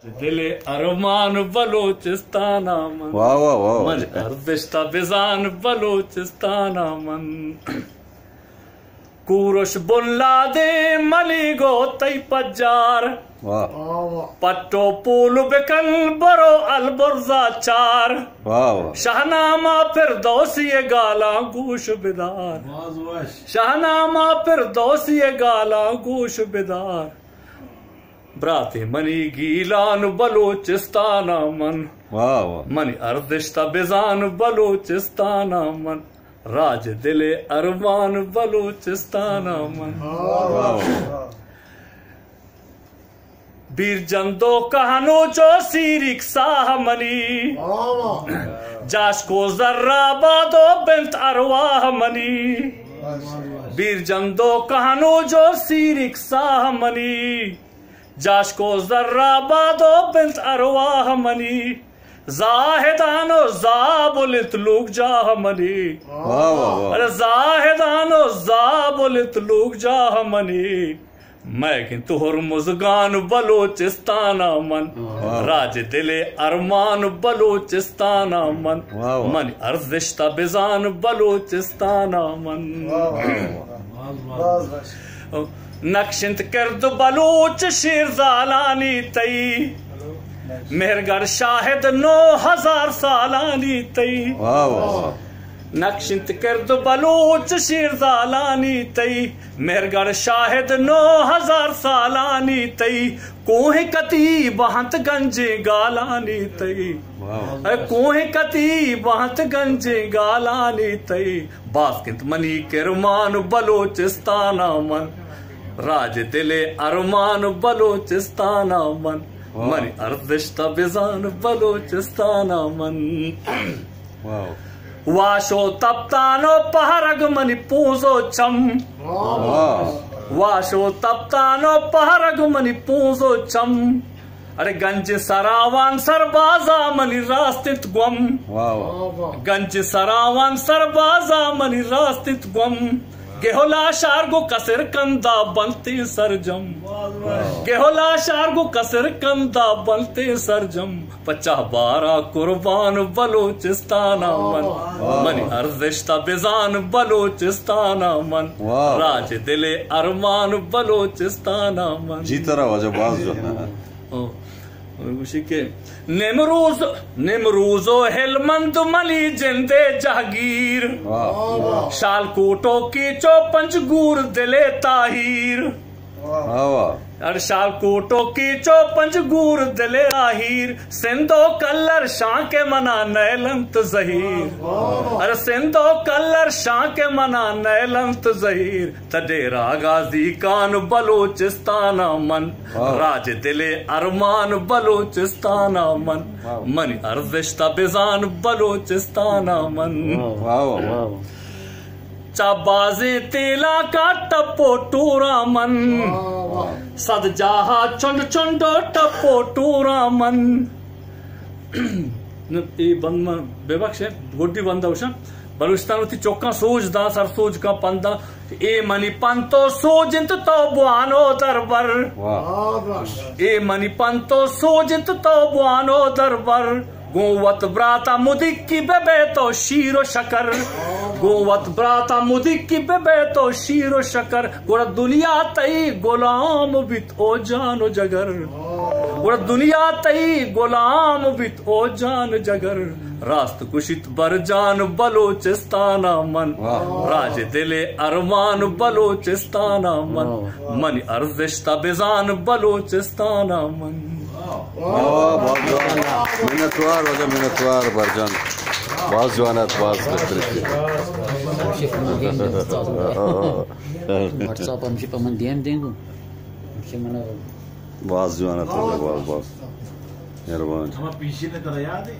दिले अरमान बलोचिस्तान मन वाह वाह वाह मन अर्दिश्ता बिजान बलोचिस्तान मन कूरुश बुल्ला दे मली गो तई पज्जार पट्टो पूल बिकल बरो अलबुर्जा चार शाहनामा फिर दोसिए गाला गूश बिदार शाहनामा फिर दोसिए गाला गूश बिदार ब्राते मनी गीलान बलोचिस्तान मन मनी अर्दिश्ता बिजान बलोचिस्तान मन राज दिले अरमान बलोचिस्तान मन बीर जंदो कहानो जो सीरिक साह मनी जाश को जर्रा बादो बिंत अरवाह मनी बीर जंदो कहानो जो सीरिक साह मनी जाश को जर्रा बादो बिंत अरवाह मनी जाहिदानो जाबुलित लूक जाह मनी अरे जाहिदानो जाबुलित लूक जाह मनी मैं किंतु मुजगान बलोचिस्तान मन राज दिले अरमान बलोचिस्तान मन मन अर्दिश्ता बिजान बलोचिस्तान मन नक्शिंत कर्द बलोच शेर जालानी तई मेहरगर शाहिद 9000 सालानी तई नक्शिंत कर्द बलोच शेर जालानी तई मेहरगर शाहिद 9000 सालानी तई कोहे कती बहंत गंजे गालानी तई कोहे कती बहंत गंजे गालानी तई बास्किंत मनी किरमान बलोचिस्तान मन राज दिले अरमान बलोचिस्तान मन मनी अर्दिश्ता बिजान बलोचिस्तान मन वाशो तप्तानो पहरग मनी पूजो चम वाशो तप्तानो पहरग मनी पूजो चम अरे गंज सरावान सरबाजा मनी रास्तित गुम गंज सरावान सरबाजा मनी रास्तित गुम गेहोला शारगो कसर कंदा बनते सरजम गेहोला शारगो कसर कंदा बनते सरजम 50-12 कुर्बान बलोचिस्तान मन मनी अर्दिश्ता बिजान बलोचिस्तान मन राज दिले अरमान बलोचिस्तान मन जीता रहा जब उसी के निमरूजो हेलमंद मली जिंदे जहागीर शालकोटो की चौपंच गूर दिले ताहिर शालकोटो की चौपंच गूर दिले आहिर सिंधो कल्लर शाह के मना नैलंत जहीर अरे सिंधो कल्लर शाह के मना नैलंत जहीर तडेरा गाजी कान बलोचिस्तान मन राज दिले अरमान बलोचिस्तान मन मनी अर्दिश्ता बिजान बलोचिस्तान मन चाबाजे तेला का टप्पो टूरा मन सद जाहा चुंड चुंडो टप्पो टूरा मन ये बंद बेबक्ष है गोडी बंदा उषा बलूचिस्तान थी चौका सोच दा सर सोच का पंदा ए मनी पंतो सोजिंत तो बुआनो दरबर ए मनी पंतो सोजिंत तो बुआनो दरबर गोवत ब्राता मुदिक्की बेबे तो शीरो शकर गोवत ब्राता मुदिक्की बेबे तो शीरो शकर गोरा दुनिया तई गुलाम बित ओ जानो जगर गोरा दुनिया तई गुलाम बित ओ जान जगर रास्त कुशित बर जान बलोचिस्तान मन राज दिले अरमान बलोचिस्तान मन मनी अर्दिश्ता बिजान बलोचिस्तान मन मिन्नतवार वजह मिन्नतवार बरजान बहुत जवानात बहुत व्हाट्सएप हमसे पमन डीएम देंगो हमसे मना बहुत जवानात बहुत मेहरबान हम पीछे ने करा याद है